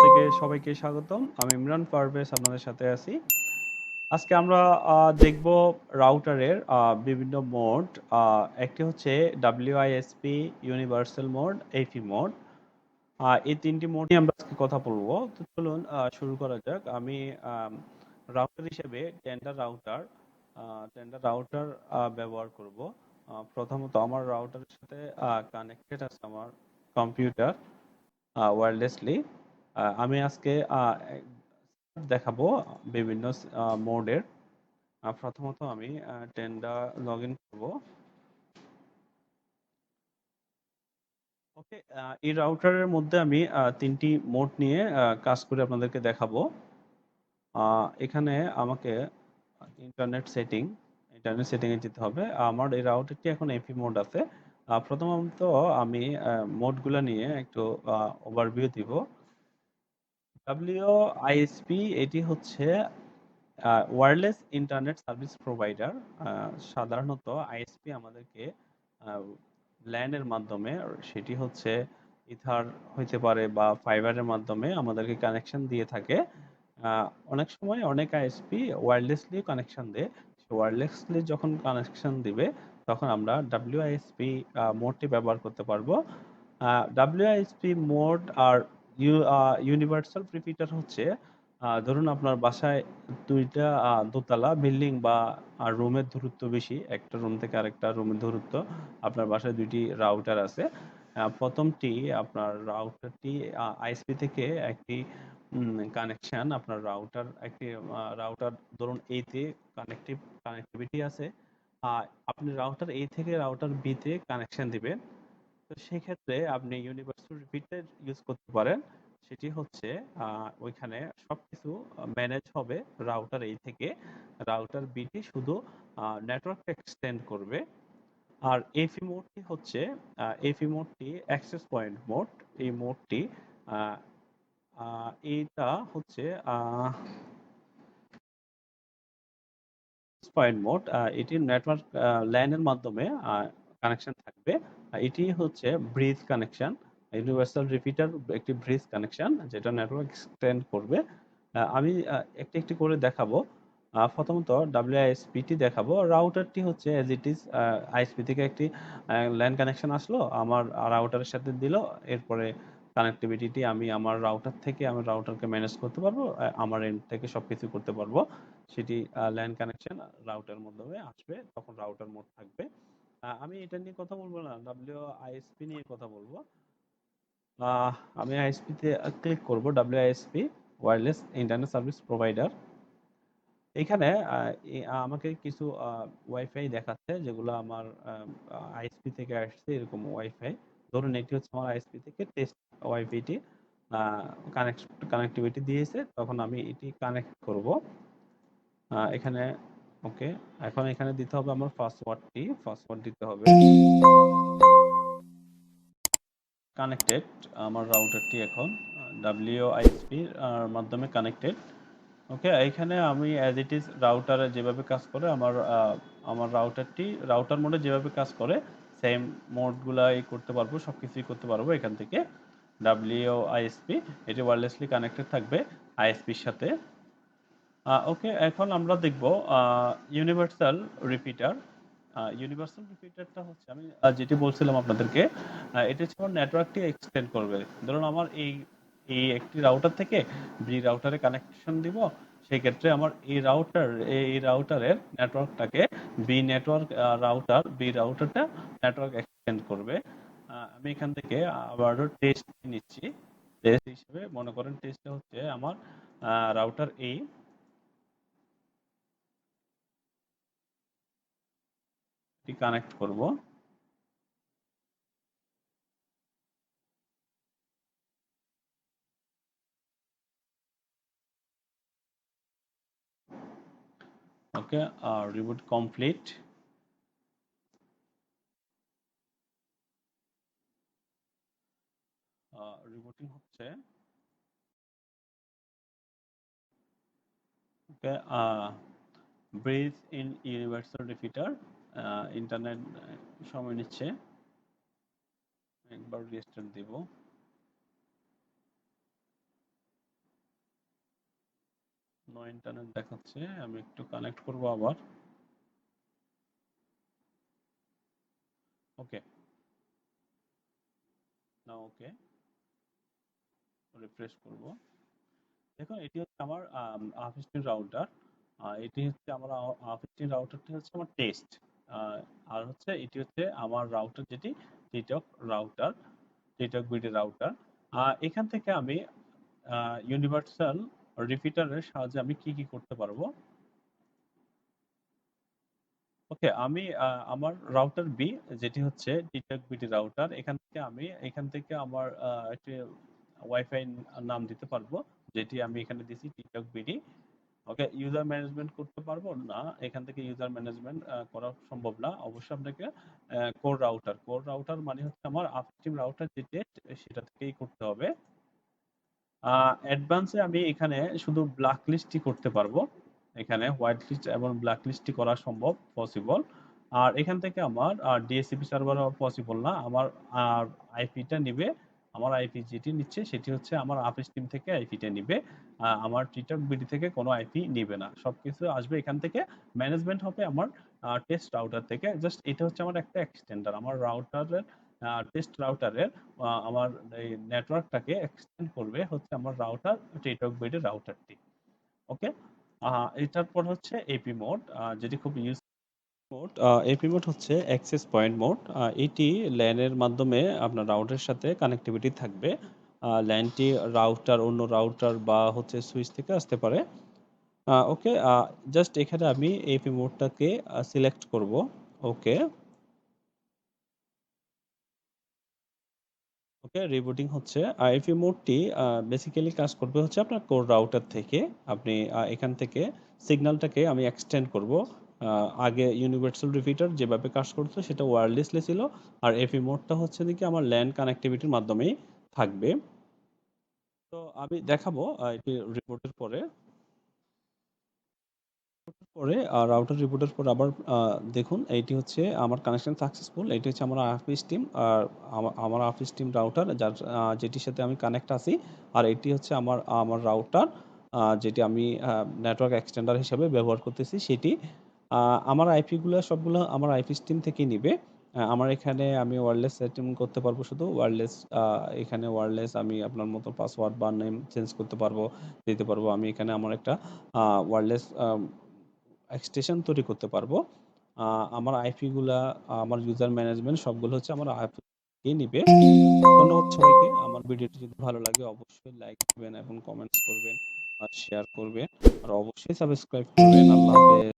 থেকে সবাইকে স্বাগতম। আমি ইমরান পারভেজ আপনাদের সাথে আছি। আজকে আমরা দেখব রাউটারের বিভিন্ন মোড। একটি হচ্ছে WISP, universal mode, AP mode. এই তিনটি মোড নিয়ে আমরা আজকে কথা বলবো। তো চলুন শুরু করা যাক। আমি রাউটার হিসেবে টেন্ডার রাউটার ব্যবহার করব। প্রথমত আমার রাউটারের সাথে কানেক্টেড আছে আমার কম্পিউটার ওয়্যারলেসলি। আমি আজকে দেখাবো বিভিন্ন মোডের। প্রথমত আমি টেন্ডা লগ ইন করবো। ওকে, এই রাউটারের মধ্যে আমি তিনটি মোড নিয়ে কাজ করে আপনাদেরকে দেখাবো। এখানে আমাকে ইন্টারনেট সেটিং ইন্টারনেট সেটিংয়ে যেতে হবে। আমার এই রাউটারটি এখন এপি মোড আছে। প্রথমত আমি মোডগুলো নিয়ে একটু ওভারভিউ দিব। WISP এটি হচ্ছে ওয়্যারলেস ইন্টারনেট সার্ভিস প্রোভাইডার। সাধারণত আইএসপি আমাদেরকে ল্যানের মাধ্যমে, সেটি হচ্ছে ইথার হইতে পারে বা ফাইবারের মাধ্যমে আমাদেরকে কানেকশন দিয়ে থাকে। অনেক সময় অনেক আইএসপি ওয়্যারলেসলি কানেকশন দেয়। ওয়্যারলেসলি যখন কানেকশন দিবে তখন আমরা WISP মোডটি ব্যবহার করতে পারবো। WISP মোড আর ইউনিভার্সাল রিপিটার হচ্ছে, ধরুন আপনার বাসায় দুইটা দোতলা বিল্ডিং বা রুমের দূরত্ব বেশি, একটা রুম থেকে আরেকটা রুমের দূরত্ব, আপনার বাসায় দুইটি রাউটার আছে। প্রথমটি আপনার রাউটারটি আইএসপি থেকে একটি কানেকশন, আপনার রাউটার ধরুন এ তে কানেক্টিভিটি আছে। আপনি রাউটার এ থেকে রাউটার বি তে কানেকশন দিবেন। তো সেক্ষেত্রে আপনি ইউনিভার্সাল রিপিটার ইউজ করতে পারেন। সেটি হচ্ছে ওইখানে সবকিছু ম্যানেজ হবে রাউটার এই থেকে। রাউটার বিটি শুধু নেটওয়ার্ক এক্সটেন্ড করবে। আর এফি মোডটি অ্যাক্সেস পয়েন্ট মোড। এই মোডটি এইটা হচ্ছে পয়েন্ট মোড। এটি নেটওয়ার্ক ল্যানের মাধ্যমে কানেকশন থাকবে। এটি হচ্ছে ব্রিজ কানেকশন। ইউনিভার্সাল রিপিটার একটি ব্রিজ কানেকশন যেটা নেটওয়ার্ক এক্সটেন্ড করবে। আমি একটি একটি করে দেখাবো। প্রথমত WISP-টি দেখাবো। রাউটারটি হচ্ছে অ্যাজ ইট ইজ, আইএসপি থেকে একটি ল্যান কানেকশন আসলো, আমার রাউটারের সাথে দিল। এরপরে কানেক্টিভিটি আমি আমার রাউটার থেকে আমার রাউটারকে ম্যানেজ করতে পারবো, আমার এন্ড থেকে সবকিছু করতে পারবো। সেটি ল্যান কানেকশন রাউটার মাধ্যমে আসবে, তখন রাউটার মোড থাকবে। আমি এটা নিয়ে কথা বলবো না, WISP নিয়ে কথা বলবো। আমি আইএসপি তে ক্লিক করব। WISP wireless internet service provider. এখানে আমাকে কিছু ওয়াইফাই দেখাচ্ছে, যেগুলো আমার আইএসপি থেকে আসছে, এরকম ওয়াইফাই। ধরুন এটি হচ্ছে আমার আইএসপি থেকে টেস্ট ওয়াইফাইটি কানেক্টিভিটি দিয়েছে, তখন আমি এটি কানেক্ট করব এখানে। ওকে, এখন এখানে দিতে হবে আমার পাসওয়ার্ড দিতে হবে। কানেক্টেড, আমার রাউটারটি এখন WISP মাধ্যমে কানেক্টেড। ওকে, এখানে আমি অ্যাজ ইট ইজ রাউটারে যেভাবে কাজ করে আমার রাউটার মোডে যেভাবে কাজ করে সেম মোডগুলাই করতে পারবো, সবকিছুই করতে পারবো এখান থেকে। WISP এটি ওয়্যারলেসলি কানেক্টেড থাকবে আইএসপির সাথে। ওকে, এখন আমরা দেখব ইউনিভার্সাল রিপিটার। ইউনিভার্সাল রিপিটারটা হচ্ছে, আমি যেটি বলছিলাম আপনাদেরকে, এটা হচ্ছে আমার নেটওয়ার্কটি এক্সটেন্ড করবে। ধরুন আমার এই একটি রাউটার থেকে বি রাউটারে কানেকশন দিব, সেই ক্ষেত্রে আমার এই রাউটারের নেটওয়ার্কটাকে বি রাউটারটা নেটওয়ার্ক এক্সটেন্ড করবে। আমি এখান থেকে আবার টেস্ট নিচ্ছি। টেস্ট হিসেবে মনে করেন টেস্টটা হচ্ছে আমার রাউটার কানেক্ট করব। ওকে, রিবুট কমপ্লিট। রিবুটিং হচ্ছে। Okay, bridge in universal repeater. Internet সময় নিচ্ছে, একবার রিস্টার্ট দিব। নো ইন্টারনেট দেখাচ্ছে, আমি একটু কানেক্ট করব আবার। ওকে, না ওকে, রিফ্রেশ করব। দেখুন এটি হচ্ছে আমার আফিস্টিন রাউটার। এটি হচ্ছে আমার আফিস্টিন রাউটারটি হচ্ছে আমার টেস্ট। আর হচ্ছে এটি হচ্ছে আমার রাউটার, যেটি টিটক রাউটার, টিটক বিডি রাউটার। এখান থেকে আমি ইউনিভার্সাল রিপিটারের সাহায্যে আমি কি কি করতে পারবো। ওকে, আমি আমার রাউটার বি, যেটি হচ্ছে টিটক বিডি রাউটার, এখান থেকে আমার একটি ওয়াইফাই নাম দিতে পারবো, যেটি আমি এখানে দিছি টিটক বিডি। ওকে, ইউজার ম্যানেজমেন্ট করতে পারবো না, এখান থেকে ইউজার ম্যানেজমেন্ট করা সম্ভব না। অবশ্যই আপনাকে কোর রাউটার মানে হচ্ছে আমার আপস্ট্রিম রাউটার যে টেস্ট, সেটা থেকেই করতে হবে। অ্যাডভান্সে আমি এখানে শুধু ব্ল্যাক লিস্টই করতে পারবো, এখানে হোয়াইট লিস্ট এবং ব্ল্যাক লিস্টই করা সম্ভব, পসিবল। আর এখান থেকে আমার ডিএসসিপি সার্ভার পসিবল না। আমার আইপিটা নিবে, আমার আইপি যেটি নিচ্ছে সেটি হচ্ছে আমার আপ স্ট্রিম থেকে আইপিটা নিবে। আমার টিকটক বিডি থেকে কোনো আইপি নিবে না, সবকিছু আসবে এখান থেকে। ম্যানেজমেন্ট হবে আমার টেস্ট রাউটার থেকে। জাস্ট এটা হচ্ছে আমার একটা এক্সটেন্ডার, আমার রাউটারের টেস্ট রাউটারের আমার এই নেটওয়ার্কটাকে এক্সটেন্ড করবে হচ্ছে আমার রাউটার, টিকটক বিডি রাউটারটি। ওকে, এটার পর হচ্ছে এপি মোড, যেটি খুব ইউজ মোড। এপি মোড হচ্ছে অ্যাক্সেস পয়েন্ট মোড। এটি ল্যানের মাধ্যমে আপনার রাউটারের সাথে কানেক্টিভিটি থাকবে। ল্যানটি রাউটার, অন্য রাউটার বা হচ্ছে সুইচ থেকে আসতে পারে। ওকে, জাস্ট এখানে আমি এপি মোডটাকে সিলেক্ট করব। ওকে, ওকে, রিবুটিং হচ্ছে। আইপি মোডটি বেসিক্যালি কাজ করবে হচ্ছে আপনার কোর রাউটার থেকে। আপনি এখান থেকে সিগন্যালটাকে আমি এক্সটেন্ড করব। আগে ইউনিভার্সাল রিপিটার যেভাবে কাজ করতো সেটা ওয়্যারলেসলি ছিল, আর এপি মোডটা হচ্ছে দিকে আমার ল্যান কানেক্টিভিটির মাধ্যমেই থাকবে। তো আমি দেখাবো এটি রিপোর্টের পরে। পরে রাউটার রিপোর্টের পর আবার দেখুন এইটি হচ্ছে আমার কানেকশন সাকসেসফুল। এটি হচ্ছে আমার আফিস টিম, আর আমার আফিস টিম রাউটার, যার যেটির সাথে আমি কানেক্ট আছি। আর এটি হচ্ছে আমার আমার রাউটার, যেটি আমি নেটওয়ার্ক এক্সটেন্ডার হিসেবে ব্যবহার করতেছি সেটি। আমার আইপিগুলো সবগুলো আমার আইপি টিম থেকেই নিবে। আমার এখানে আমি ওয়্যারলেস সেটিং করতে পারবো, শুধু ওয়্যারলেস। এখানে ওয়্যারলেস আমি আপনার মতো পাসওয়ার্ড বা নেম চেঞ্জ করতে পারবো, দিতে পারবো। আমি এখানে আমার একটা ওয়্যারলেস এক্সটেনশন তৈরি করতে পারবো। আমার আইপি গুলা, আমার ইউজার ম্যানেজমেন্ট সবগুলো হচ্ছে আমার আইপি নিবে। ধন্যবাদ সবাইকে। আমার ভিডিওটি যদি ভালো লাগে অবশ্যই লাইক করবেন এবং কমেন্টস করবেন আর শেয়ার করবেন, আর অবশ্যই সাবস্ক্রাইব করবেন। আল্লাহ হাফেজ।